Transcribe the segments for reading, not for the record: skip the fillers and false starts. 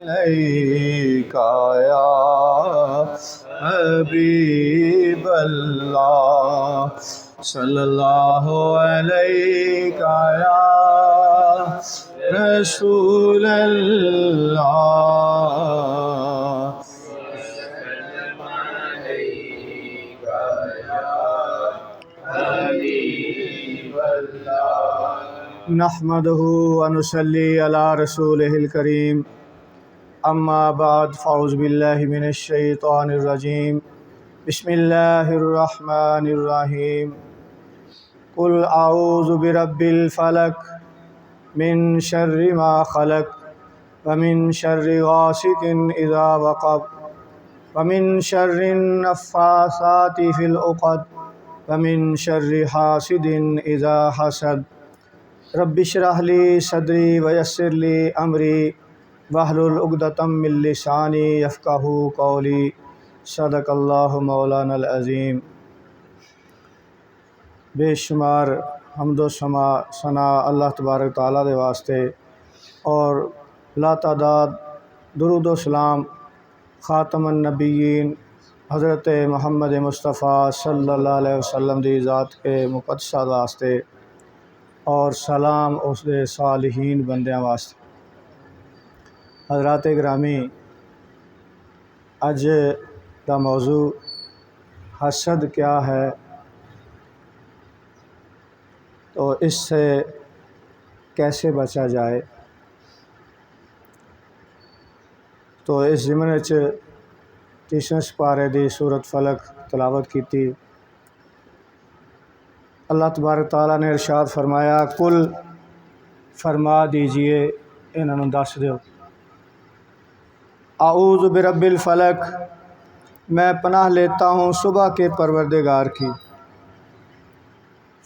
अलैका या हबीब अल्लाह सल्लल्लाहु अलैका या रसूल अल्लाह नहमदुहु व नुसल्ली अला रसूलिहिल करीम अम्मा बाद फ़अऊज़ु बिल्लाहि मिनश शैतानिर रजीम बिस्मिल्लाहिर रहमानिर रहीम कुल अऊज़ु बिरब्बिल फलक मिन शर्रि मा खलक व मिन शर्रि गासिकिन इज़ा वक़ब व मिन शर्रिन नफ़्फ़ासाति फ़िल उक़द व मिन शर्रि हासिदिन इज़ा हसद रब्बि इश्रह ली सदरी व यस्सिर ली अमरी वहलुल उक़दतम मिन लिसानी यफ़क़हू क़ौली सदक़ल्लाहु मौलानल अज़ीम। बेशुमार हम्दो सना अल्लाह तबारक तआला दे वास्ते और लातादाद दुरूद व सलाम ख़ातमुन नबिय्यीन हज़रत मोहम्मद मुस्तफ़ा सल्लल्लाहु अलैहि वसल्लम दी ज़ात के मुक़द्दसा वास्ते और सलाम उसदे सालिहीन बंदियां वास्ते। हज़रात गिरामी, अज का मौजू हसद क्या है, तो इससे कैसे बचा जाए। तो इस ज़िमन च 30वें सिपारे दी सूरत फलक तलावत की थी। अल्लाह तबारक तआला ने इरशाद फरमाया, कुल फरमा दीजिए, इन्होंने दस दो, आऊज़ु बिरब्बिल फलक, मैं पनाह लेता हूँ सुबह के परवरदिगार की।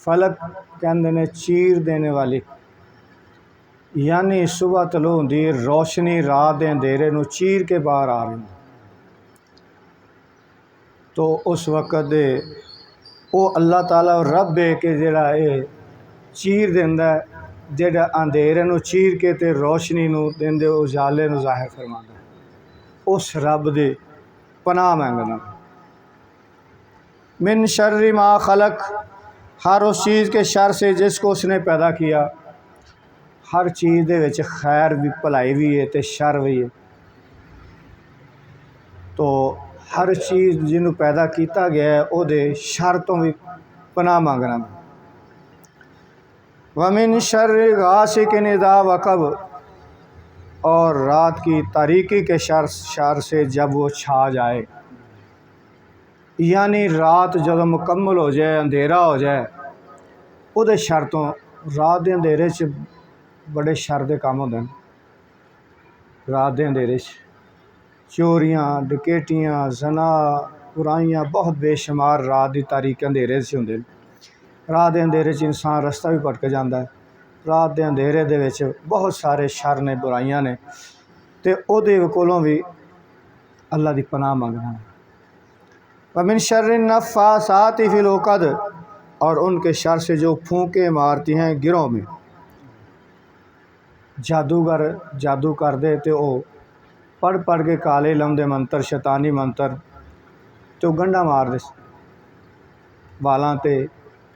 फलक कहते ने चीर देने वाली, यानी सुबह तलो होंदी रोशनी रात के अंधेरे नूं चीर के बाहर आ रही, तो उस वक़्त दे वो अल्लाह ताला रब है कि जिहड़ा ये चीर देंदा, जिहड़ा अंधेरे नूं चीर के ते रोशनी नूं देंदे उजाले नूं ज़ाहिर फरमांदा, उस रब दे पनाह मंगना। मिन शर्रि मा खलक, हर उस चीज़ के शर से जिसको उसने पैदा किया। हर चीज़ दे विच खैर भी भलाई भी है तो शर भी है, तो हर चीज़ जिन्हों पैदा किया गया है उहदे शर तो भी पनाह मंगना। व मिन शर्रि गासिकिन इज़ा वक़ब, और रात की तारीकी के शर से जब वो छा जाए, यानी रात जब मुकम्मल हो जाए, अंधेरा हो जाए, उहदे शर तो रात के अंधेरे च बड़े शर दे काम होंदे। रात के अंधेरे च चोरियां, डकैतियां, जना, बुराइयां बहुत बेशुमार रात की तारीकी अंधेरे से होंदे। रात के अंधेरे च इंसान रास्ता भी भटक जाता है। रात के अंधेरे दे विच बहुत सारे शर ने, बुराइयां ने, तो उहदे कोलों भी अल्लाह की पनाह मंगना। व मिन शर्रि नफ़्फ़ासाति फ़िल उक़द, और उनके शर से जो फूंके मारती हैं गिरों में। जादूगर जादू कर दे तो वो पढ़ पढ़ के काले लमदे मंत्र, शैतानी मंत्र, तो गंढा मार दे वालां ते,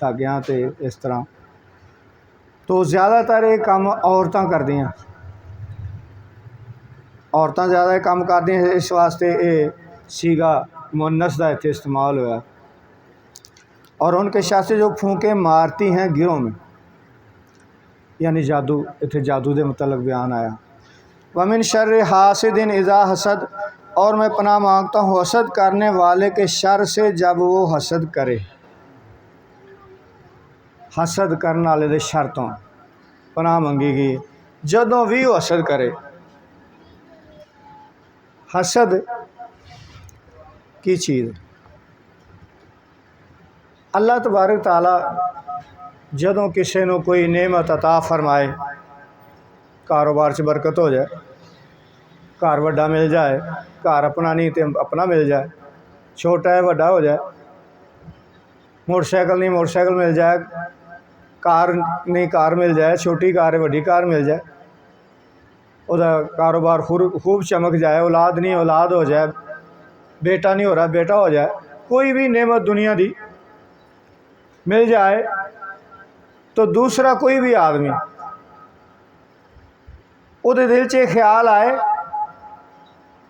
धागियां ते, इस तरह। तो ज़्यादातर ये काम औरतां करदियां, औरतां ज़्यादा ये काम करदियां, इस वास्ते ये सीगा मुन्नस का इत्थे इस्तेमाल होया। और उनके शर से जो फूंके मारती हैं गिरों में, यानी जादू, इत्थे जादू के मतलब बयान आया। व मिन शर्रि हासिदिन इज़ा हसद, और मैं पनाह मांगता हूँ हसद करने वाले के शर से जब वो हसद करे। हसद करने वाले दे शर तो पनाह मंगी गई जदों भी वो हसद करे। हसद की चीज़, अल्लाह तबारक तआला जदों किसी को कोई नेमत अता फरमाए, कारोबार च बरकत हो जाए, घर वड्डा मिल जाए, घर अपना नहीं तो अपना मिल जाए, छोटा है वड्डा हो जाए, मोटरसाइकिल नहीं मोटरसाइकिल मिल जाए, कार नहीं कार मिल जाए, छोटी कार है वड्डी कार मिल जाए, ਉਹਦਾ कारोबार खूब चमक जाए, औलाद नहीं औलाद हो जाए, बेटा नहीं हो रहा बेटा हो जाए, कोई भी नेमत दुनिया की मिल जाए तो दूसरा कोई भी आदमी ਉਹਦੇ दिल च ख्याल आए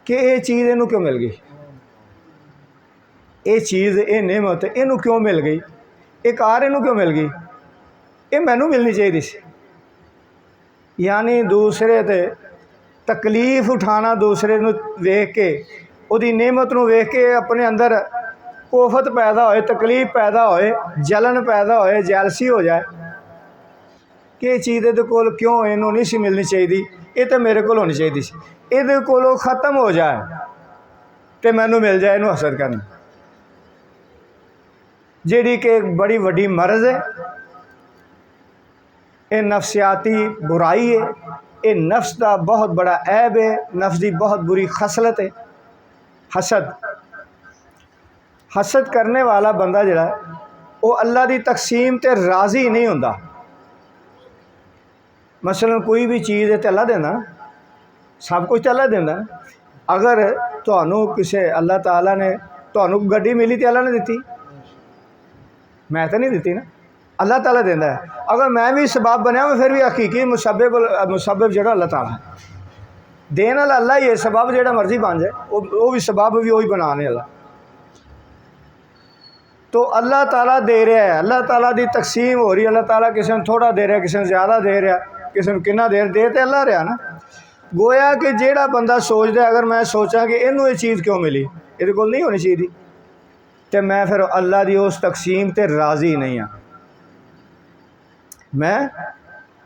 कि ये चीज़ इनू क्यों मिल गई, ये चीज़ ये नेमत इनू क्यों मिल गई, ये कार इनू क्यों मिल गई, ये मैनू मिलनी चाहिए सी। यानी दूसरे ते तकलीफ उठाना, दूसरे नू वेख के उहदी नेमत नू वेख के अपने अंदर कोफत पैदा होए, तकलीफ पैदा होए, जलन पैदा होए, जैलसी हो जाए कि ये चीज़ ये कोल क्यों इनू नहीं सी मिलनी चाहिए, ये तो मेरे को होनी चाहिए सी, ये कोलों ख़त्म हो जाए तो मैनू मिल जाए, इनू हसद करना जिहड़ी कि एक बड़ी वड्डी मरज़ है, ये नफसियाती बुराई है, ये नफ्स का बहुत बड़ा ऐब है, नफ्स की बहुत बुरी खसलत है हसद। हसद करने वाला बंदा जिहड़ा वो अल्लाह की तकसीम ते राज़ी नहीं होंदा। मसलन कोई भी चीज़ है तो अल्लाह देना, सब कुछ तो अल्लाह देना। अगर तुहानू किसी अल्लाह ताला ने तुहानू गड्डी मिली तो अल्लाह ने दी, मैं तो नहीं दी ना, अल्लाह ताला देंदा है। अगर मैं भी सबब बनया मैं फिर भी हकीकी मुसब्बिब जो अल्लाह ताला है, देने वाला अल्लाह ही है, सबब जो मर्जी बन जाए वो भी सबब भी वही बनाने वाला। तो अल्लाह ताला दे रहा है, अल्लाह ताला की तकसीम हो रही है, अल्लाह ताला किसी ने थोड़ा दे रहा, किसी ने ज़्यादा दे रहा, किसी ने कितना दे तो अल्लाह रहा ना। गोया कि जेड़ा बंदा सोचता अगर मैं सोचा कि इनू ये चीज़ क्यों मिली, ये कोल नहीं होनी चाहिए, तो मैं फिर अल्लाह की उस तकसीम ते राज़ी नहीं हाँ। मैं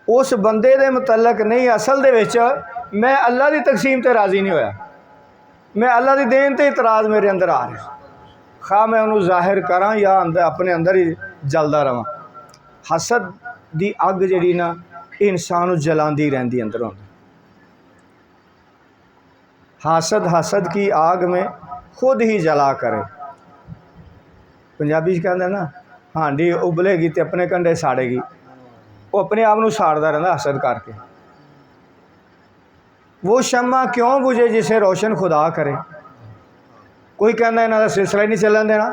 उस बंदे दे मुतलक नहीं, असल दे विच मैं अल्लाह की तकसीम ते राज़ी नहीं होया, मैं अल्लाह की देन ते इतराज़ मेरे अंदर आ रहा, खा मैं उन्होंने जाहिर करा या अंदर अपने अंदर ही जलदा रहा। हसद की अग जी ना इंसान जलाती रहती अंदरों। हासद हसद की आग में खुद ही जला करे। पंजाबी कहते ना, हांडी उबलेगी तो अपने कंडे साड़ेगी, वो अपने आप को साड़ता रहता हसद करके। वो शम्मा क्यों बुझे जिसे रोशन खुदा करे। कोई कहना इन्हों का सिलसिला ही नहीं चलन देना,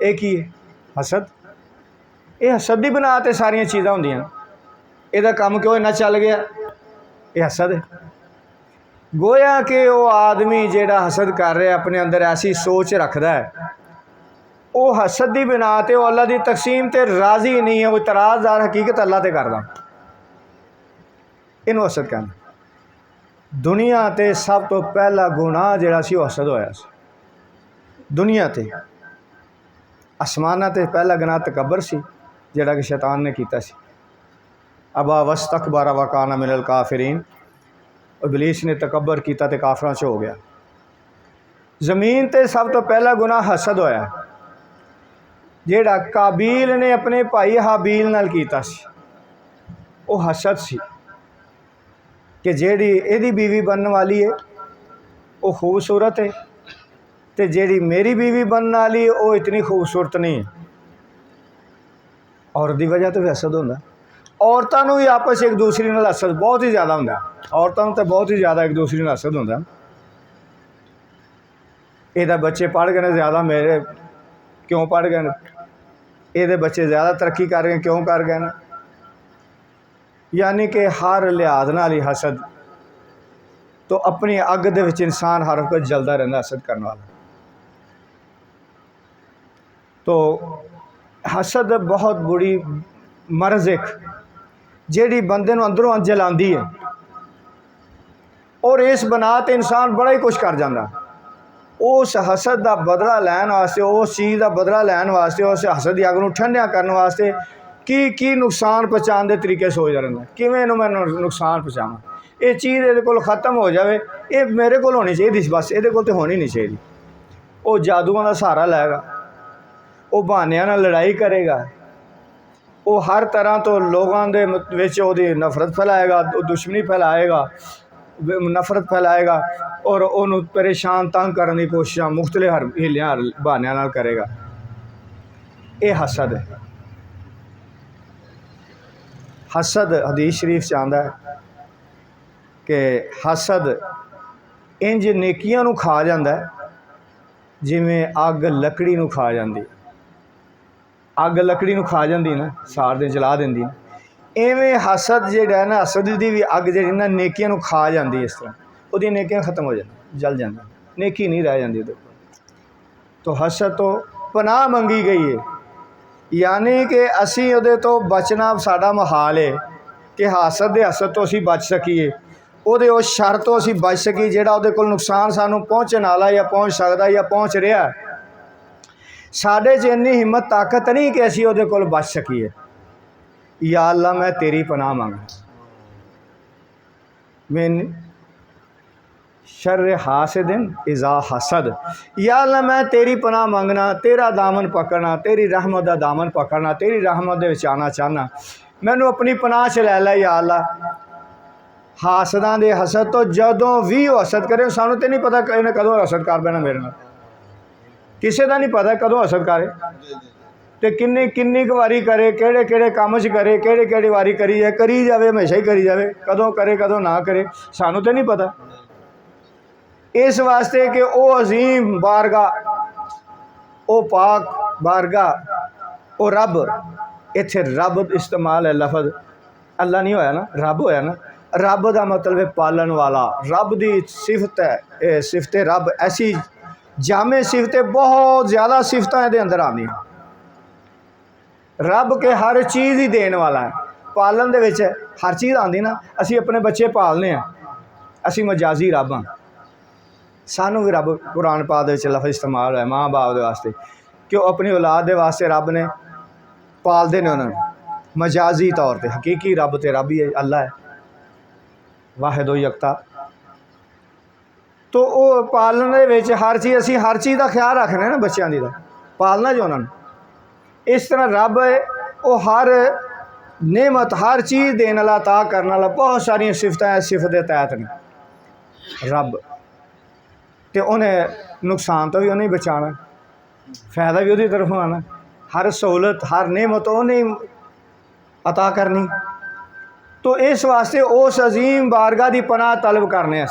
ये की है हसद। ये हसद की बना ते सारिया चीज़ां होंदियां, इहदा काम क्यों इन्ना चल गया, ये हसद है। गोया कि वो आदमी जेड़ा हसद कर रहा अपने अंदर ऐसी सोच रखता है, वो हसद की बिना ते वो अल्लाह की तकसीम ते राज़ी नहीं है, वो तराजदार हकीकत अल्लाह ते करदा, इनू हसद कहना। दुनिया ते सब तो पहला गुनाह जेड़ा सी हसद होया सी दुनिया ते। आसमाना ते पहला गुनाह तकबर सी जेड़ा कि शैतान ने कीता सी। अबा वस्तकबरा व काना मिनल काफिरीन, इबलीस ने तकबर किया तो काफरां च हो गया। ज़मीन ते सब तो पहला गुनाह हसद होया जेड़ा काबील ने अपने भाई हाबील नाल कीता सी, वो हसद सी कि जेड़ी एदी बीवी बनने वाली है वो खूबसूरत है, तो जेड़ी मेरी बीवी बनने वाली है वो इतनी खूबसूरत नहीं है। औरत की वजह तो भी हसद होंदा। औरतों भी आपस एक दूसरे नाल हसद बहुत ही ज़्यादा होंदा, औरतों तो बहुत ही ज़्यादा एक दूसरे नाल हसद होंदा। ये बच्चे पढ़ गए ज़्यादा, मेरे क्यों पढ़ गए, ये बच्चे ज़्यादा तरक्की कर गए क्यों कर गए ना। यानी कि हर लिहाज नाल ही हसद। तो अपनी अग दे विच इंसान हर वक्त जलदा रहंदा हसद करने वाला। तो हसद बहुत बुरी मरज़ एक जेड़ी बंदे नूं अंदरों जलांदी है, और इस बना ते इंसान बड़ा ही कुछ कर जाता। उस हसद का बदला लैन वास्ते, उस चीज़ का बदला लैन वास्ते, उस हसद की अग नूं ठंडिया करने वास्ते की नुकसान पहुँचाने के तरीके सोचदा रहिंदा, किवें इहनूं मैं नुकसान पहुँचावां, ये चीज़ ये कोल ख़त्म हो जाए, ये मेरे कोल होनी चाहिए, बस ये कोल तो होनी नहीं चाहिए। वो जादूआं का सहारा लैगा, वो बहानियां नाल लड़ाई करेगा, वो हर तरह तो लोगों के विच ओहदी नफरत फैलाएगा, दुश्मनी फैलाएगा, नफरत फैलाएगा, और उन्होंने परेशान तंग करने की कोशिश मुख्तलिफ हीलियां बहानियां नाल करेगा। ये हसद है। हसद हदीस शरीफ च आंदा है कि हसद इंज नेकियां नूं खा जांदा है जिवें अग लकड़ी नूं खा जांदी। अग लकड़ी नूं खा जांदी ना, साड़ दे जला दिंदी। इवें हसद जिहड़ा ना, हसद दी भी अग जिहड़ी ना नेकियां नूं खा जांदी। इस तरह उहदी नेकियां खत्म हो जांदी, जल जांदी, नेकी नहीं रह जांदी उहदे कोल। तो हसद तो पनाह मंगी गई है, यानी कि असी उहदे तो बचना साडा मुहाल है कि हसद तो असी बच सकीए, ਉਹਦੇ उस शर तो असी बच सकी ਜਿਹੜਾ ਉਹਦੇ ਕੋਲ नुकसान सानू पहुँचण वाला या पहुँच सकता या पहुँच रहा। साढ़े च इन्नी हिम्मत ताकत नहीं कि असी ਉਹਦੇ कोल बच सकीए। या अल्लाह मैं तेरी पनाह मंगना, मैं शर हासिदिन इज़ा हसद। या अल्लाह मैं तेरी पनाह मंगना, तेरा दामन पकड़ना, तेरी रहमत का दामन पकड़ना, तेरी रहमत दे विच आना चाहना, मैनू अपनी पनाह च लै लै। या अल्लाह हासदां दे हसद तो जदों भी वो हसद करे, सानू तो नहीं पता इन्हें कदों हसद कर बैठना मेरे नाल, किसी का नहीं पता कदों हसद करे तो किन्नी किन्नी क वारी करे, केड़े केड़े काम च करे, केड़े केड़ी वारी करी जावे, हमेशा ही करी जावे, कदों करे कदों ना करे सानू तो नहीं पता। इस वास्ते कि वो अजीम बारगाह, वो पाक बारगाह, वो रब, इत्थे रब इस्तेमाल है लफज, अल्लाह नहीं होया ना, रब होया ना। रब का मतलब है पालन वाला, रब की सिफत है, सिफत रब ऐसी जामे सिफतें, बहुत ज़्यादा सिफत ये अंदर आदि। रब के हर चीज़ ही देने वाला है, पालन दे विच हर चीज़ आती ना। असी अपने बच्चे पालने हैं, असी मजाजी रब हाँ, सानू भी रब कुरान पाक दे विच लफज इस्तेमाल है माँ बाप के वास्ते कि वह अपनी औलाद के वास्ते रब ने पालते हैं उन्होंने मजाजी तौर पर। हकीकी रब तो रब ही है, अल्लाह है वाहिद यकता। तो वो पालन दे विच हर चीज़, असी हर चीज़ का ख्याल रखने ना, बच्चों की पालना जो उन्होंने। इस तरह रब है वो हर नेमत, हर चीज़ देने वाला, अता करने वाला, बहुत सारिया सिफत सिफत के तहत ने रब। तो उन्हें नुकसान तो भी उन्हें बचाना, फायदा भी उहदी तरफों आना, हर सहूलत हर नेमत उन्हें अता करनी। तो इस वास्ते उस अजीम बारगाह की पनाह तलब करने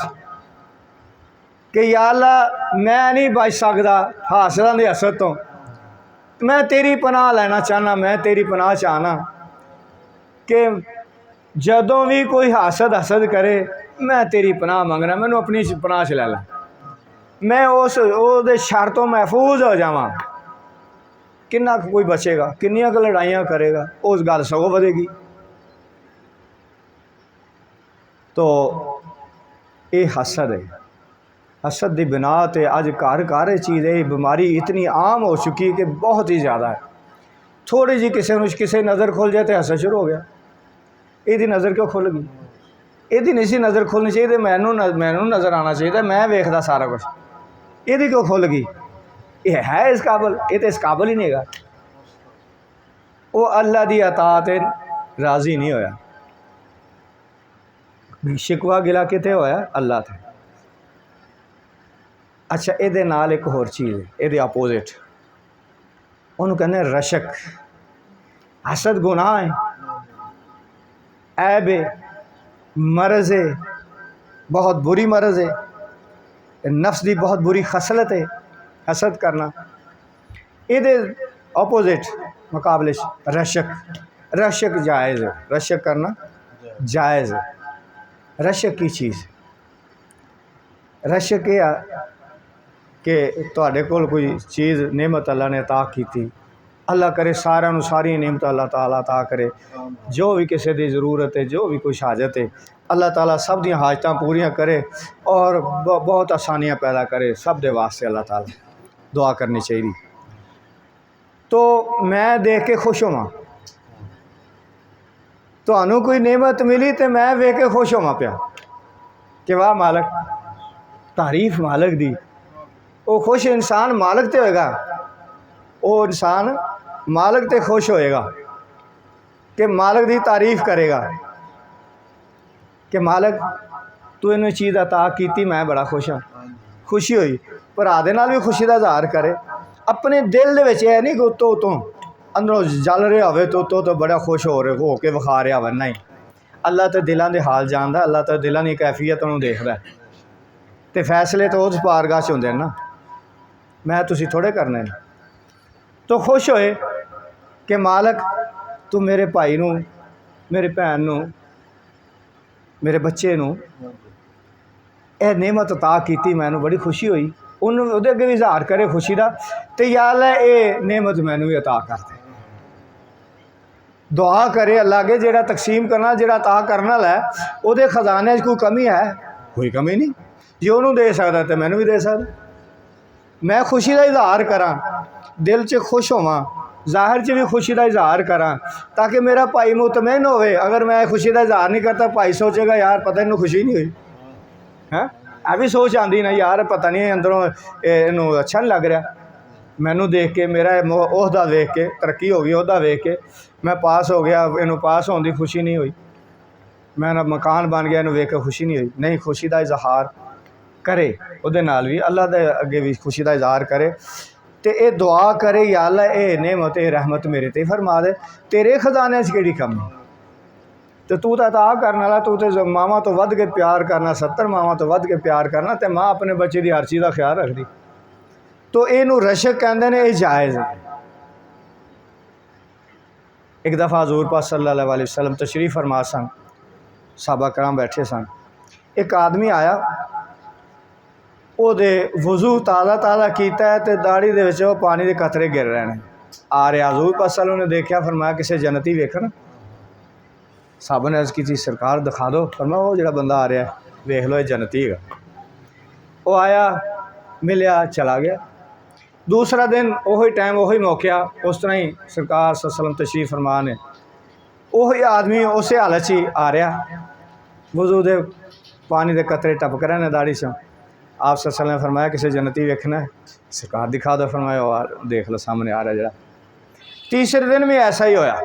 कि या अल्लाह मैं नहीं बच सकता हासदां दे हसद तो, मैं तेरी पनाह लेना चाहना, मैं तेरी पनाह चाहना कि जदों भी कोई हसद करे मैं तेरी पनाह मंगना, मैनू अपनी पनाह च लै लै, मैं उस दे शर तो महफूज हो जावां। किन्ना कोई बचेगा, किन्नियां क लड़ाइयां करेगा, उस गल सगों वधेगी। तो ये हसद है, हसद की बिना तो अज घर घर चीज़ है, बीमारी इतनी आम हो चुकी है कि बहुत ही ज़्यादा है। थोड़ी जी किसी नज़र खुल जाए तो हसद शुरू हो गया। यदी नज़र क्यों खुल गई, यदी नहीं सी नज़र खुलनी चाहिए, मैनू नज़र आना चाहिए, मैं वेखदा सारा कुछ, यदी क्यों खुल गई, ये है इस काबल, ये तो इस काबल ही नहीं है। वो अल्लाह की अतात राज़ी नहीं होया, शिकवा गिला कितने होया अल्लाह थे। अच्छा ये नाल एक होर चीज़ है, ये अपोजिट, उन्होंने कहने रशक। हसद गुनाह है, ऐब है, मरज़ है, बहुत बुरी मरज़ है, नफ्स की बहुत बुरी खसलत है हसद करना। ये अपोजिट मुकाबले रशक, रशक जायज़ है, रशक करना जायज़ है। रशक की चीज़, रशक यह कि तुहाडे कोल कोई चीज़ नेमत अल्लाह ने अता की, अल्लाह करे सारिਆਂ ਨੂੰ सारी नेमत अल्लाह ताला अता करे, जो भी किसी की ज़रूरत है, जो भी कुछ हाजत है, अल्लाह ताला सब दी हाजतां पूरियां करे और बहुत आसानियां पैदा करे, सब दे वास्ते अल्लाह ताला दुआ करनी चाहिए। तो मैं देख के खुश होवां, तुहानू कोई नेमत मिली तो मैं वेख के खुश होवां पिया कि वाह मालक, तारीफ मालक दी। वो खुश इंसान मालक तो होएगा, वो इंसान मालक तो खुश होएगा कि मालक की तारीफ करेगा कि मालक तू इन्हें चीज़ अता की, मैं बड़ा खुश हाँ। खुशी हुई, भरा दे नाल भी खुशी का इजहार करे, अपने दिल दे विच है नहीं कि उतों उतों अंदरों जल रहा हो तो बड़ा खुश हो के विखा रहा हो, नहीं, अल्लाह तो दिलों के हाल जानता, अल्लाह तो दिलों की कैफियत उन्होंने देखता है, तो फैसले तो उस पारगाह च होंदे ना, मैं तुसी थोड़े करने ने। तो खुश होए कि मालक तू मेरे भाई नूं, मेरी भैन नूं, मेरे बच्चे नूं यह नेमत अता की, मैनू बड़ी खुशी हुई। उन्होंने उहदे अगे भी इजहार करे खुशी का, तो या अल्लाह ये नेमत मैनू भी अता कर दे। दुआ करे अल्लाह अगे, जेड़ा तकसीम करना, जेड़ा अता करना है, उहदे खजाने कोई कमी है? कोई कमी नहीं। जे उन्होंने दे सकता तो मैनू भी दे सकता। मैं खुशी का इजहार करा, दिल च खुश होवां, ज़ाहिर च भी खुशी का इजहार करा, ताकि मेरा भाई मुतमैन होवे। अगर मैं खुशी का इजहार नहीं करता, भाई सोचेगा यार पता इन्हूं खुशी नहीं हुई है, यह भी सोच आती ना, यार पता नहीं अंदरों इनू अच्छा नहीं लग रहा, मैनू देख के, मेरा ओहदा देख के, तरक्की हो गई ओहदा देख के, मैं पास हो गया, इनू पास होने की खुशी नहीं हुई, मेरा मकान बन गया, इनू देख के खुशी नहीं हुई। नहीं, खुशी का इजहार करे, उहदे नाल भी अल्लाह के अगे भी खुशी का इजहार करे, तो ये दुआ करे या अल्लाह ये नेमत ये रहमत मेरे ते फरमा दे, तेरे खजाने च केड़ी कमी, तो तू तो अता करने वाला, तू तो मावां तो वध के प्यार करना, 70 मावां तो वध के प्यार करना, तो माँ अपने बच्चे की हर चीज़ का ख्याल रखती। तो इनू रशक कहते हैं, ये जायज़ है। एक दफ़ा हज़ूर पाक सल्लल्लाहु अलैहि वसल्लम तशरीफ़ फरमा सन, साहबा कराम बैठे सन, एक आदमी आया, ओहदे वज़ू ताज़ा ताज़ा किया है, तो दाढ़ी दे विच पानी के कतरे गिर रहे हैं। आ रहा हज़ूर पाक सल्लल्लाहु ने देखा, फरमाया किसी जन्नती वेखन। साहबा ने अर्ज़ की सरकार दिखा दो। फरमाया वो जो बंदा आ रहा है वेख लो, ये जन्नती है। वो आया, मिलया, चला गया। दूसरा दिन वही टाइम वही मौका, उस तरह ही सरकार सल्लल्लाहु तशरीफ़ फरमा ने, वही आदमी उस हालत ही आ रहा, वज़ू दे पानी के कतरे टपक रहे हैं दाढ़ी से। आप सल्लल्लाहु ने फरमाया किसी जन्नती वेखना है? सरकार दिखा दो। फरमाया देख लो सामने आ रहा जरा। तीसरे दिन भी ऐसा ही होया।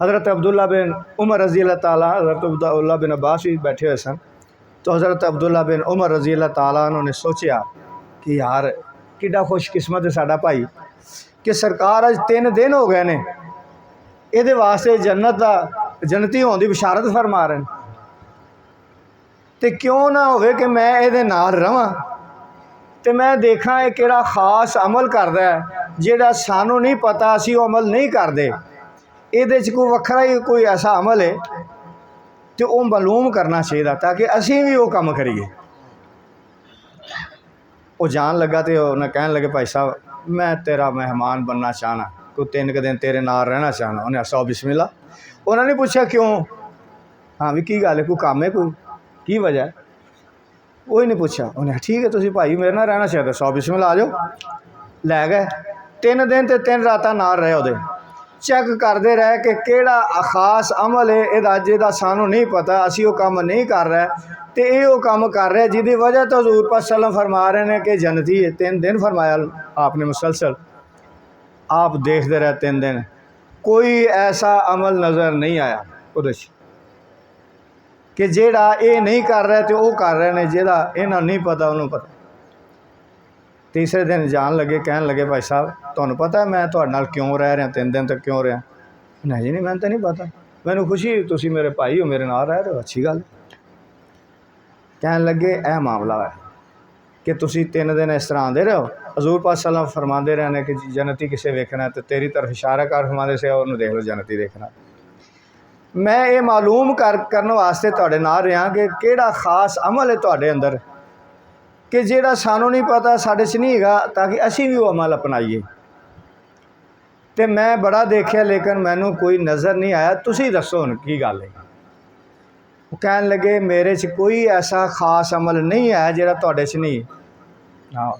हज़रत अब्दुल्ला बिन उमर रज़ी अल्लाह ताला, हज़रत अब्दुल्ला बिन अब्बास भी बैठे हुए सन, तो हज़रत अब्दुल्ला बिन उमर रज़ी अल्लाह ताला उन्होंने सोचा कि यार किड्डा खुशकिस्मत है साडा भाई कि सरकार अज 3 दिन हो गए ने ये वास्ते जन्नत का जन्नती होने की बशारत फरमा रहे हैं, तो क्यों ना होवे कि मैं ये नाल रवां, तो मैं देखा ये किहड़ा खास अमल करदा है जिहड़ा सानू नहीं पता, असीं वो अमल नहीं करते, ये कोई वखरा ही कोई ऐसा अमल है तो वह मालूम करना चाहिए ताकि असीं भी वो काम करिए। वो जान लगा तो उन्हें कहन लगे भाई साहब मैं तेरा मेहमान बनना चाहना, कोई 3 दिन तेरे नाल रहना चाहना। उन्हें आसा बिस्मिल्लाह। उन्होंने नहीं पूछा क्यों, हाँ भी की गल है, कोई काम है, कोई की वजह है, वही नहीं पूछा। उन्हें ठीक है तुम भाई मेरे नाल रहना चाहिए, 100 बिस्मिल्लाह आ जाओ। लै गए 3 दिन तो 3 रात नाल रहे, वो चेक करते रहे कि केड़ा खास अमल है यदा जिहदा सानू नहीं पता, असी वो काम नहीं कर रहे, तो ये वो काम कर रहे जिहदी वजह तो हज़ूर पाक सल्लल्लाहु अलैहि वसल्लम फरमा रहे हैं कि जन्नती है। 3 दिन फरमाया आपने मुसलसल, आप देखते रहे 3 दिन, कोई ऐसा अमल नज़र नहीं आया उहदे कि जेड़ा ये नहीं कर रहे तो वो कर रहे हैं, जेड़ा इन्हों नहीं पता उन्होंने पता। तीसरे दिन जान लगे, कहन लगे भाई साहब तुहानू पता है मैं तुहाडे नाल क्यों रह रहा, 3 दिन तक क्यों रहा? नहीं नहीं मैंने तो नहीं पता, मैनू खुशी तुसी मेरे भाई हो, मेरे नाल रह रहे हो, अच्छी गल। कहन लगे यह मामला है कि तुसी 3 दिन इस तरह आते रहो, हज़ूर पाक सल्लल्लाहु अलैहि वसल्लम फरमाते रहने कि जन्नती किसे वेखना तो तेरी तरफ इशारा कर, फरमाते से उन्होंने देख लो जन्नती देखना। मैं ये मालूम करने वास्ते तुहाडे नाल रहा कि केड़ा खास अमल है तुहाडे अंदर कि जेड़ा सानू नहीं पता, साढ़े च नहीं हैगा, ताकि असी भी वो अमल अपनाइए। तो मैं बड़ा देखा लेकिन मैनू कोई नज़र नहीं आया, तुसी दसो हुण की गल है। वो कहन लगे मेरे च कोई ऐसा खास अमल नहीं है जेड़ा तुहाडे च नहीं। हाँ,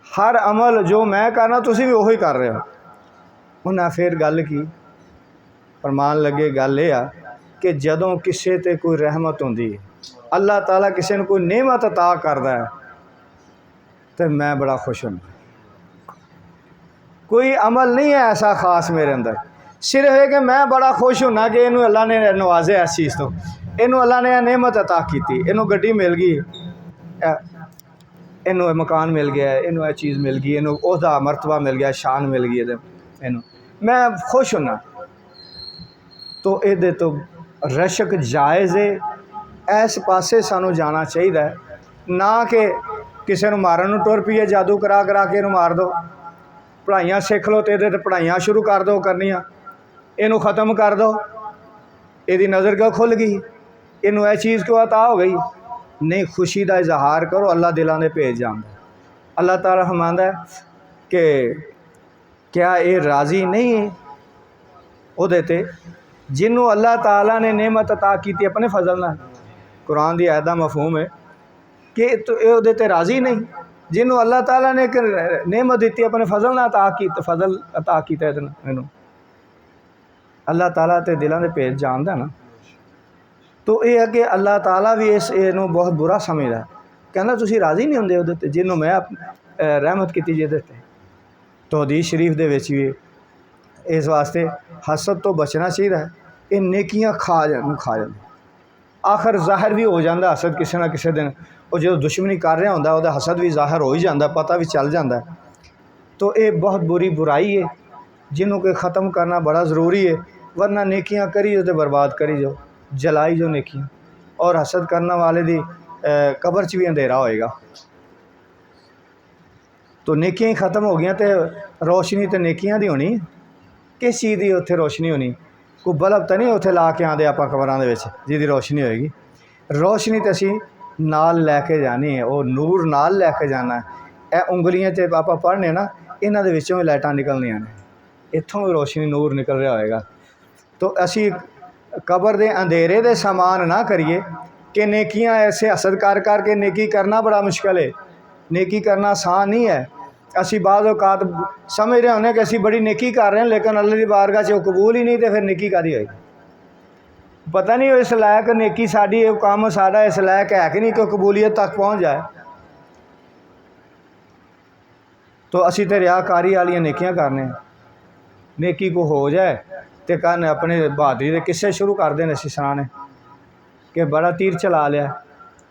हर अमल जो मैं करना तुसी भी वही कर रहे हो। उन्हें फिर गल की फरमान लगे गल यह आ कि जदों किसे ते कोई रहमत होंदी है, अल्लाह ताला किसी ने कोई नेमत अता करता है, तो मैं बड़ा खुश हूँ। कोई अमल नहीं है ऐसा खास मेरे अंदर, सिर्फ है कि मैं बड़ा खुश होना कि इनू अल्लाह ने नवाजे इस चीज़ तो, इनू अल्लाह ने नेमत अता की, इनू गड्डी मिल गई, इनू मकान मिल गया, इनू यह चीज़ मिल गई, इनू ओहदा मरतबा मिल गया, शान मिल गई, इनू मैं खुश होना। तो ये तो रशक जायज़ है, इस पासे सानू जाना चाहिए, ना कि किसी को मारन नूं टुर पईए, जादू करा करा के इहनूं मार दो, पढ़ाइयां सीख लो तो ये पढ़ाइयां शुरू कर दो करनियां, इनू ख़त्म कर दो, यदी नज़र क्यों खुल गई, इनू यह चीज़ क्यों अता हो गई। नहीं, खुशी का इजहार करो, अल्लाह दिलों के भेज जानदा। अल्लाह ताला फरमांदा है कि क्या ये राज़ी नहीं है उहदे ते जिन्हों अल्लाह ताला ने नेमत अता की अपने फजल नाल। कुरान की आयत दा मफहूम है कि उहदे ते राज़ी नहीं, जिन्हों अल्लाह ताला ने एक नेमत दी अपने फजल नाल अता की, फजल अता किया इन्हूं। अल्लाह ताला ते दिलों के भेज जानदा ना। तो यह है कि अल्लाह ताला भी इस इनू बहुत बुरा समझदा है, कहना तुसीं राज़ी नहीं होंदे उहदे ते जिन्हों मैं रहमत की जिहदे ते। तो हदीस शरीफ दे विच भी इस वास्ते हसद तो बचना चाहिए। ये नेकियां खा जाती, आखिर जाहिर भी हो जाता हसद किसी ना किसी दिन, और जो दुश्मनी कर रहा होंदा उहदा हसद भी जाहिर हो ही जाता, पता भी चल जाता है। तो ये बहुत बुरी बुराई है जिन्हों के ख़त्म करना बड़ा ज़रूरी है, वरना नेकियां करी जो तो बर्बाद करी जाओ, जलाई जो नेकियां, और हसद करने वाले दी कबर च भी अंधेरा होएगा। तो नेकियां ही ख़त्म हो गई तो रोशनी तो नेकियां दी होनी, किस चीज़ की उत्थे रोशनी होनी, कोई बल्ब तो नहीं उत्थे ला के आते आप कबरां दे विच जिहदी रोशनी होएगी। रोशनी तो असीं नाल लैके जानी है, वो नूर नाल लैके जाना है। यह उंगलियां च आप पढ़ने ना, इन्हां दे विचों भी लाइटां निकलनियां ने, इत्थों भी रोशनी नूर निकल रहा होएगा। तो असी कबर दे अंधेरे दे समान ना करिए कि नेकियां ऐसे हसद कर करके नेकी करना बड़ा मुश्किल है, नेकी करना आसान नहीं है। असी बाद औकात समझ रहे होने कि असी बड़ी नेकी कर रहे हैं, लेकिन अल्लाह की बारगाह च कबूल ही नहीं, तो फिर नेकी कादी होएगी। पता नहीं इस लायक नेकी साड़ी काम साड़ा इस लायक है कि नहीं कि कबूलियत तक पहुँच जाए। तो असी तो रियाकारी वाली नेकियां करने, नेकी को हो जाए तो कहने अपने बहादरी के किस्से शुरू कर देने असी सुनाने कि बड़ा तीर चला लिया,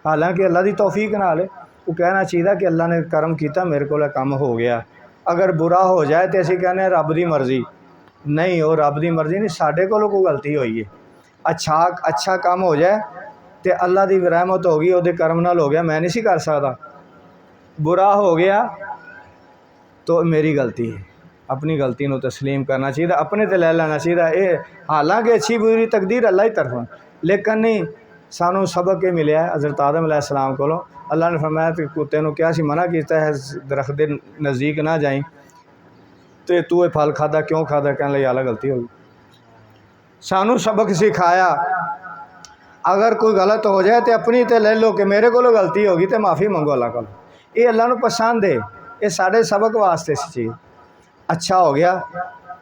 हालांकि अल्लाह की तौफीक नाल है। वो कहना चाहिए कि अल्लाह ने करम किया, मेरे को काम हो गया। अगर बुरा हो जाए तो असी कहने रब की मर्जी, नहीं वो रब की मर्जी नहीं, साढ़े को कोई गलती हुई है। अच्छा काम हो जाए तो अल्लाह की रहमत हो गई, वो करम नाल हो गया, मैं नहीं सी कर सकता। बुरा हो गया तो मेरी गलती है, अपनी गलती को तस्लीम करना चाहिए, अपने ते ले लेना चाहिए। ये हालांकि अच्छी बुरी तकदीर अल्लाह की तरफों, लेकिन नहीं सानू सबक ये मिले हज़रत आदम अलैहिस्सलाम को। अल्लाह ने फरमाया तो कुत्ते को क्या सी मना किया है दरख्त के नज़दीक ना जाई, तो तू ये फल खादा क्यों खादा, कहने लगे अल्लाह गलती होगी। सानू सबक सिखाया अगर कोई गलत हो जाए तो अपनी तो ले लो कि मेरे को गलती होगी तो माफ़ी मंगो अल्लाह को। ये अल्लाह को पसंद है, ये साढ़े सबक वास्ते सी चीज़। अच्छा हो गया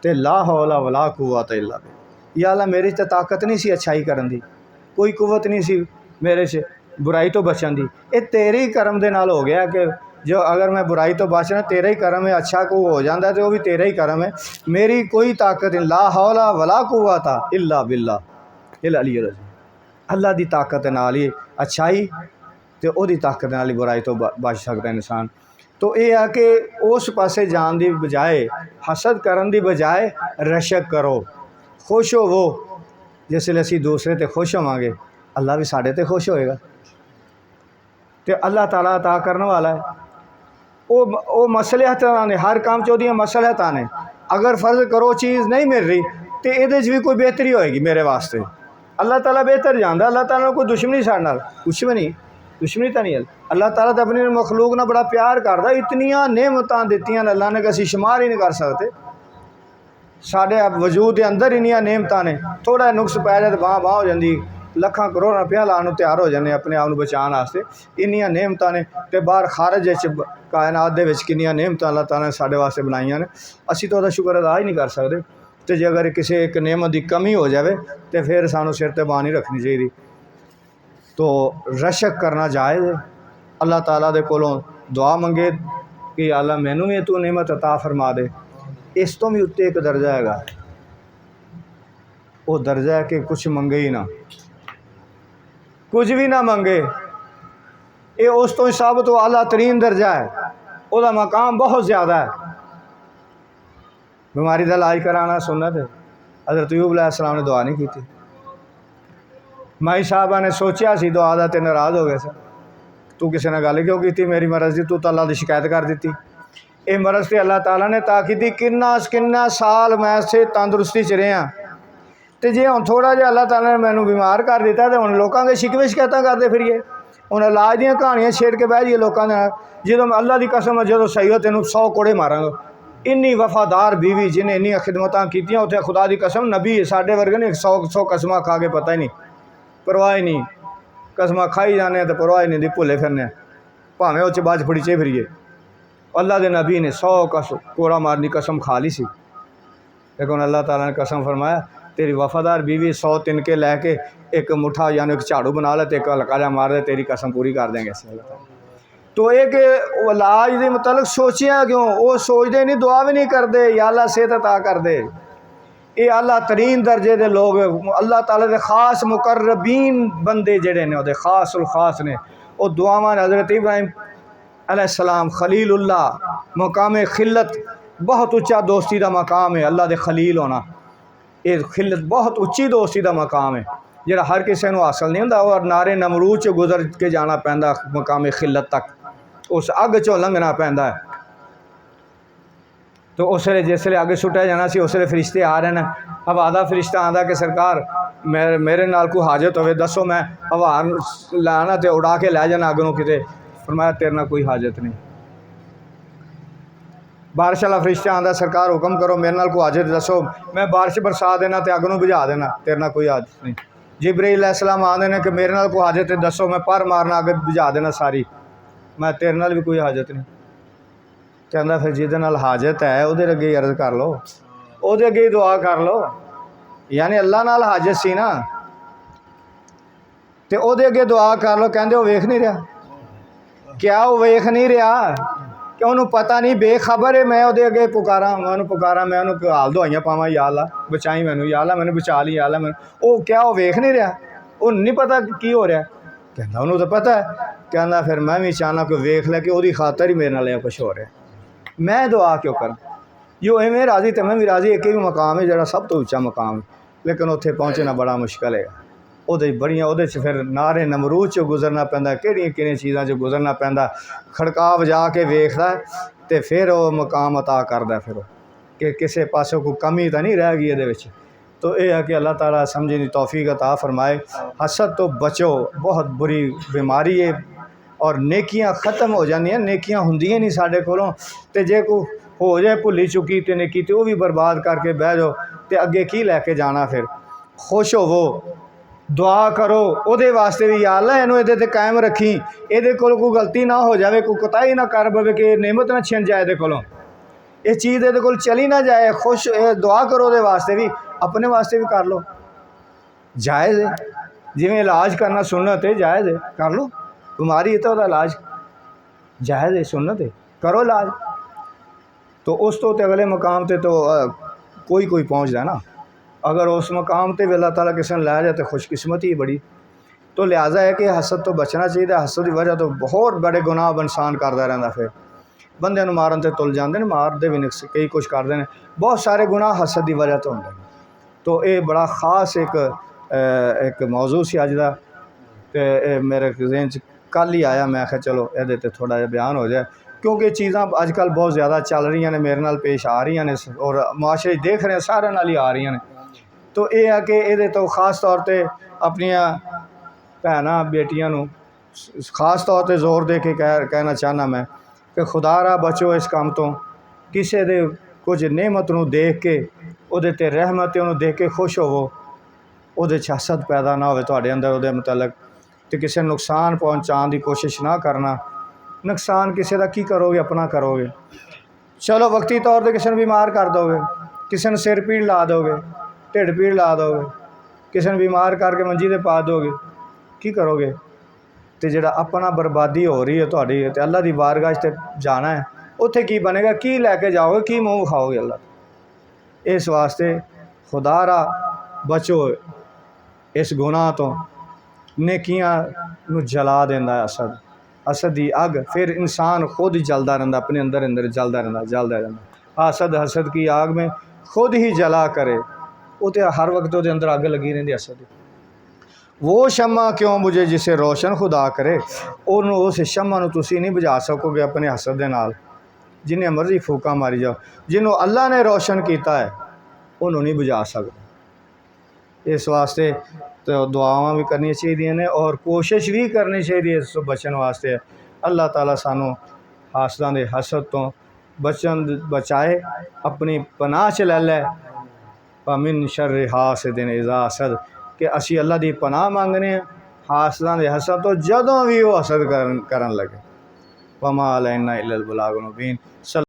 तो ला हौला वला कुव्वत इल्ला बिल्लाह, या अल्लाह मेरी तो ताकत नहीं सी अच्छाई करन दी, कोई कुव्वत नहीं सी मेरे से बुराई तो बचन दी। ये तेरे ही करम दे नाल हो गया कि जो अगर मैं बुराई तो बचना तेरा ही करम है, अच्छा को हो जाता है तो वो भी तेरा ही करम है, मेरी कोई ताकत नहीं। ला हौला वला कुव्वत इल्ला बिल्लाह इल अली अज़ीम, अल्लाह की ताकत नाल ही अच्छाई तो वो ताकत नाल ही बुराई तो बच सकता है इंसान। तो यह है कि उस पासे जान की बजाय, हसद करन की बजाय रशक करो, खुश होवो। जिसले असी दूसरे ते खुश होवांगे अल्लाह भी साढ़े ते खुश होएगा। तो अल्लाह ताला अता करने वाला है, वो मसलहत ने हर काम च ओहदियां मसलहत ने। अगर फर्ज करो चीज़ नहीं मिल रही तो ये भी कोई बेहतरी होएगी मेरे वास्ते, अल्लाह ताला बेहतर जानता। अल्लाह ताला कोई दुश्मनी साढ़े नाल कुछ भी नहीं, दुश्मनी तो नहीं है। अल्लाह ताला तो अपनी मखलूक ना बड़ा प्यार करता, इतनियां नेमतां दित्तियां अल्लाह ने कि असीं शुमार ही नहीं कर सकते। साढ़े वजूद के अंदर इन्नियां नेमतां ने, थोड़ा नुक्स पै जाए तो बांह हो जाती, लखां करोड़ां रुपया लाने को तैयार हो जाने अपने आप को बचाने वास्ते। इन्नियां नेमतां ने तो बाहर खारज कायनात दे विच किन्नियां नेमतां अल्लाह ताला ने साढ़े वास्ते बनाईयां ने, असीं तो उसदा शुक्र अदा ही नहीं कर सकते। तो जे अगर किसी एक नेमत की कमी हो जाए तो फिर सानू सिर ते बांह नहीं रखनी चाहिए। तो रशक करना जायज़ है। अल्लाह ताला दे कोलों दुआ मंगे कि अल्लाह मैनू भी तू नेमत अता फरमा दे। इस तो भी उत्ते एक दर्जा हैगा, वो दर्जा है कि कुछ मंगे ही ना, कुछ भी ना मंगे। ये उस तो सब तो आला तरीन दर्जा है, वह मकाम बहुत ज़्यादा है। बीमारी का इलाज कराना सुन्नत है, हज़रत अयूब अलैहिस्सलाम ने दुआ नहीं की। माई साहबा ने सोचा सी दुआ दा ते नाराज़ हो गए सर, तू किसी ने गल क्यों की मेरी मरज़ की, तू तो अल्लाह की शिकायत कर दी। ये मरज़ से अल्लाह ताला ने ता की किन्ना साल मैं इत्थे तंदुरुस्ती च रहा, तो जे हम थोड़ा जिहा अल्लाह ताला ने मैनू बीमार कर दिता तो हम लोगों के शिकवे शिकायत करते फिरिए, हम इलाज दी कहानियाँ छेड़ के बह जाइए लोगों ने। जो अल्लाह की कसम जो सही हो तेन 100 कोड़े मारांगा। इन्नी वफादार बीवी जिन्हें इन्नी खिदमतां कीतियां, उत्थे खुदा की कसम नबी है साढ़े वर्गे ने 100 कसमां खा के पता ही नहीं, परवाह ही नहीं, कसमां खाई जाने तो परवाह ही नहीं दी, भुले फिरने भावें उस बाज फड़ीचे फिरिए। अल्लाह के नबी ने 100 कोड़ा मारनी कसम खा ली सी, लेकिन अल्लाह ताला ने कसम फरमाया तेरी वफादार बीवी 100 तिनके लैके एक मुठा यानी एक झाड़ू बना ले, एक हल्का जा मार दे, तेरी कसम पूरी कर देंगे। तो एक इलाज के मतलब सोचिया क्यों, वो सोचते नहीं, दुआ भी नहीं करते या अल्लाह सेहत अता कर दे। ये आला तरीन दर्जे के लोग अल्लाह ताला के खास मुकर्रबीन बंदे जड़े ने, वो खास उल खास ने, वो दुआवां हज़रत इब्राहिम अलैहिस्सलाम खलीलुल्लाह मकाम खिलत, बहुत उच्चा दोस्ती का मकाम है अल्लाह के खलील होना। ये खिलत बहुत उच्ची दोस्ती का मकाम है जोड़ा हर किसी को हासिल नहीं होंदा, और नारे नमरूद चो गुजर के जाना पैंदा मकाम खिलत तक, उस अग चो लंघना पैंदा है। तो उस वे जिसले अग सुट्या जाना सी, उस वे फरिश्ते आ रहे हैं, हवा का फरिश्ता आंदा कि सरकार मेरे नाल कोई हाजत होवे दसो, मैं हवा लाना तो उड़ा के लै जाना अग नूं किते। फरमाया तेरे नाल कोई हाजत नहीं। बारिश वाला फरिश्ता आंदा, सरकार हुक्म करो मेरे नाल कोई हाजत दसो, मैं बारिश बरसा देना तो अग नूं बुझा देना, तेरे नाल कोई हाजत नहीं। जिब्रील अलैहिस्सलाम आंदे ने कि मेरे नाल कोई हाजत दसो, मैं पर मारना अग बुझा देना सारी, मैं तेरे नाल भी कोई हाजत नहीं। कहता फिर जिहदे नाल हाजत है उहदे अगे ही अर्ज कर लो, उहदे अगे ही दुआ कर लो, यानी अल्लाह नाल हाजत सी ना, तो उहदे अगे दुआ कर लो। कहते वो वेख नहीं रहा, क्या वो वेख नहीं रहा कि उन्होंने पता नहीं, बेखबर है मैं उहदे अगे पुकारा, मैं उन्होंने पुकारा, मैं उन्होंने हाल दुआइयां पावां, या अल्लाह बचाई मैनू, या अल्लाह मैंने बचा ली, या अल्लाह मैंने, वो क्या वो वेख नहीं रहा, वो नहीं पता की हो रहा। कहता उन्होंने तो पता है। कहता फिर मैं भी चाहना कोई वेख ले कि वही खातर ही मेरे नाल कुछ हो रहा, मैं दुआ क्यों करा, जो इवें राजी तो मैं भी राजी। एक ही मकाम है जो सब तो उच्चा मकाम है, लेकिन उत्थे पहुँचना बड़ा मुश्किल है। उहदे बड़ियां उहदे फिर नारे नमरूद चो गुजरना पैंदा, किहड़ियां चीज़ां चो गुजरना पैंदा, खड़का बजा के वेखदा ते फिर वो मकाम अता करदा, फिर कि किसी पासों कोई कमी तो नहीं रह गई ये विच। तो यह है कि अल्लाह ताला समझने की तौफीक अता फरमाए। हसद तो बचो, बहुत बुरी बीमारी है, और नेकियां ख़त्म हो जांदियां, नेकियां हुंदियां नहीं साडे कोलों, ते जे कोई हो जाए भुली चुकी तो नेकी तो भी बर्बाद करके बह जाओ, तो अगे की लैके जाना। फिर खुश होवो, दुआ करो उहदे वास्ते भी, या अल्लाह इहनूं इहदे ते कायम रखी, इहदे कोल कोई गलती ना हो जाए, कोई कोताही ना कर पवे कि नेमत ना छिन जाए इहदे कोलों, ये चीज़ इहदे कोल चली ना जाए। खुश दुआ करो उहदे वास्ते भी, अपने वास्ते भी कर लो, जायज़ है। जिवें इलाज करना सुन्नत है, जायज़ है, कर लो। बीमारी है तो उसका इलाज जायज़ है, सुन्नत है, करो इलाज। तो उस तो अगले मकाम ते तो कोई पहुँचता ना, अगर उस मकाम पर भी अल्लाह ताला किसी ने लै जाए तो खुशकिस्मती ही बड़ी। तो लिहाजा है कि हसद तो बचना चाहिए। हसद की वजह तो बहुत बड़े गुनाह इंसान करता रहता, फिर बंदे नूं मारन ते तुल जाते हैं, मारते भी नहीं, कई कुछ करते हैं, बहुत सारे गुनाह हसद की वजह तो होंगे। तो ये बड़ा खास एक मौजू से अज का, तो मेरे जहन च कल ही आया, मैं आख्या चलो ये थोड़ा जहा बयान हो जाए, क्योंकि चीज़ां अजकल बहुत ज़्यादा चल रही ने, मेरे नाल पेश आ रही ने, और मुआशरे देख रहे हैं सारे नाल ही आ रही ने। तो यह है कि ये तो खास तौर पर अपनिया भैनां बेटियां नूं खास तौर पर जोर दे के कहना चाहना मैं कि खुदा रा बचो इस काम तो, किसी दे कुछ नेमत नूं देख के उहदे ते रहमत उहनूं देख के खुश होवो, उहदे च हसद पैदा ना होवे तुहाडे अंदर उहदे मुतलक, तो किसी नुकसान पहुँचाने की कोशिश ना करना। नुकसान किसी का की करोगे, अपना करोगे। चलो वक्ती तौर पर किसी ने बीमार कर दोगे, किसी ने सिर पीड़ ला दोगे, ढिड पीड़ ला दोगे, किसी ने बीमार करके मंजी ते पा दोगे, की करोगे। तो जिहड़ा अपना बर्बादी हो रही है तुहाडी, ते अल्लाह की बारगाह ते जाना है, उत्थे की बनेगा, की लैके जाओगे, की मूँह खाओगे अल्लाह। इस वास्ते खुदा रा बचो इस गुनाह तो, नेकियां नूं जला देंदा है हसद, हसद की अग, फिर इंसान खुद ही जलता रहता, अपने अंदर जलता रहता। हसद की आग में खुद ही जला करे, वो तो हर वक्त वो अंदर अग लगी रही हसद दी। वो शम्मा क्यों बुझे जिसे रोशन खुदा करे, उन्होंने उस शम्मा नूं तुसीं नहीं बुझा सकोगे अपने हसद दे नाल। जिन्हें मर्जी फूका मारी जाओ, जिन्हों अल्लाह ने रोशन किया है उन्होंने नहीं बुझा सकते। इस वास्ते तो दुआवां भी करनी चाहिए ने और कोशिश भी करनी चाहिए इस तो बचन वास्ते। अल्लाह ताला सानू हासदां दे हसद तो बचाए, अपनी पनाह च लै लै। मिन शर्रि हासिदिन इज़ा हसद, कि असी अल्लाह दी पनाह मंगने हासदां दे हसद तो जदों भी वो हसद करन लगे। वमा अलैना इल्लल बलागुल मुबीन।